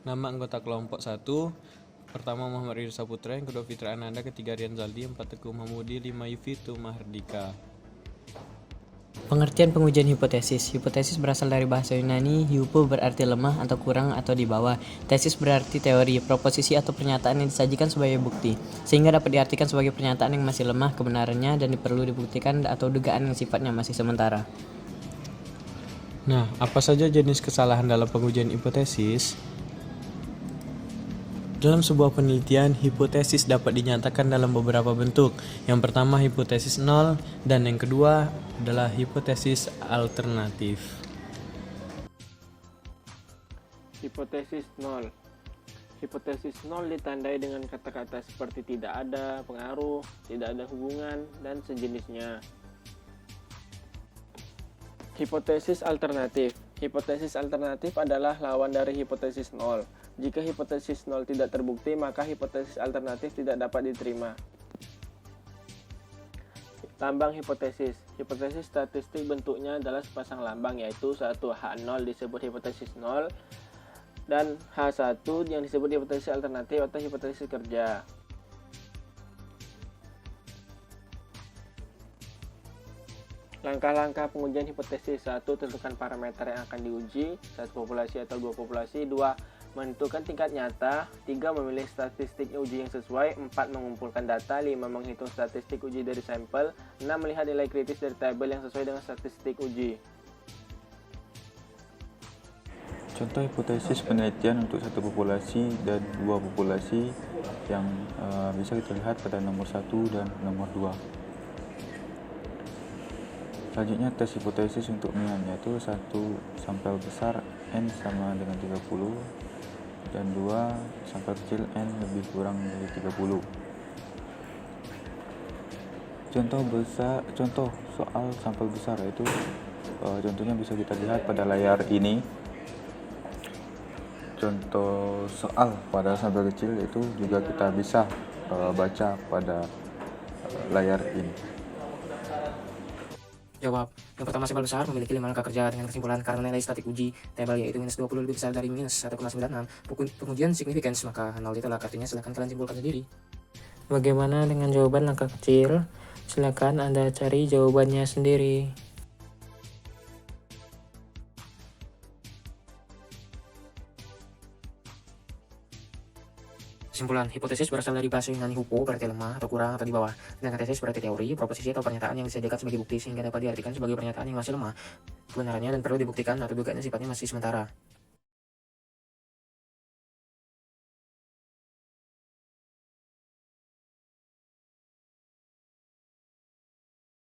Nama anggota kelompok 1, pertama Muhammad Ridho Saputra, yang kedua Fitra Ananda, ketiga Rian Zaldi, empat Teguh Mahmudi, lima Yufitu Mahardika. Pengertian pengujian hipotesis. Hipotesis berasal dari bahasa Yunani, hypo berarti lemah atau kurang atau di bawah. Tesis berarti teori, proposisi atau pernyataan yang disajikan sebagai bukti, sehingga dapat diartikan sebagai pernyataan yang masih lemah kebenarannya dan perlu dibuktikan atau dugaan yang sifatnya masih sementara. Nah, apa saja jenis kesalahan dalam pengujian hipotesis? Dalam sebuah penelitian, hipotesis dapat dinyatakan dalam beberapa bentuk. Yang pertama, hipotesis nol, dan yang kedua adalah hipotesis alternatif. Hipotesis nol. Hipotesis nol ditandai dengan kata-kata seperti tidak ada pengaruh, tidak ada hubungan, dan sejenisnya. Hipotesis alternatif. Hipotesis alternatif adalah lawan dari hipotesis nol. Jika hipotesis nol tidak terbukti, maka hipotesis alternatif tidak dapat diterima. Lambang hipotesis. Hipotesis statistik bentuknya adalah sepasang lambang, yaitu satu H0 disebut hipotesis nol dan H1 yang disebut hipotesis alternatif atau hipotesis kerja. Langkah-langkah pengujian hipotesis. 1. Tentukan parameter yang akan diuji, 1 populasi atau 2 populasi. 2. Menentukan tingkat nyata. 3. Memilih statistik uji yang sesuai. 4. Mengumpulkan data. 5. Menghitung statistik uji dari sampel. 6. Melihat nilai kritis dari tabel yang sesuai dengan statistik uji. Contoh hipotesis penelitian untuk satu populasi dan dua populasi yang bisa kita lihat pada nomor 1 dan nomor 2. Selanjutnya tes hipotesis untuk MIAN, yaitu satu sampel besar N sama dengan 30 dan 2 sampel kecil N lebih kurang dari 30. Contoh soal sampel besar, yaitu contohnya bisa kita lihat pada layar ini. Contoh soal pada sampel kecil itu juga kita bisa baca pada layar ini. Jawab. Yang pertama, sampel besar memiliki 5 langkah kerja dengan kesimpulan karena nilai statik uji tabel yaitu minus 20 lebih besar dari minus 1,96. Pengujian signifikans, maka 0 ditolak, artinya silakan kalian simpulkan sendiri. Bagaimana dengan jawaban langkah kecil? Silakan Anda cari jawabannya sendiri. Kesimpulan, hipotesis berasal dari bahasa Yunani hupo berarti lemah atau kurang atau di bawah, sedangkan tesis berarti teori, proposisi atau pernyataan yang disajikan sebagai bukti sehingga dapat diartikan sebagai pernyataan yang masih lemah kebenarannya dan perlu dibuktikan atau dugaan sifatnya masih sementara.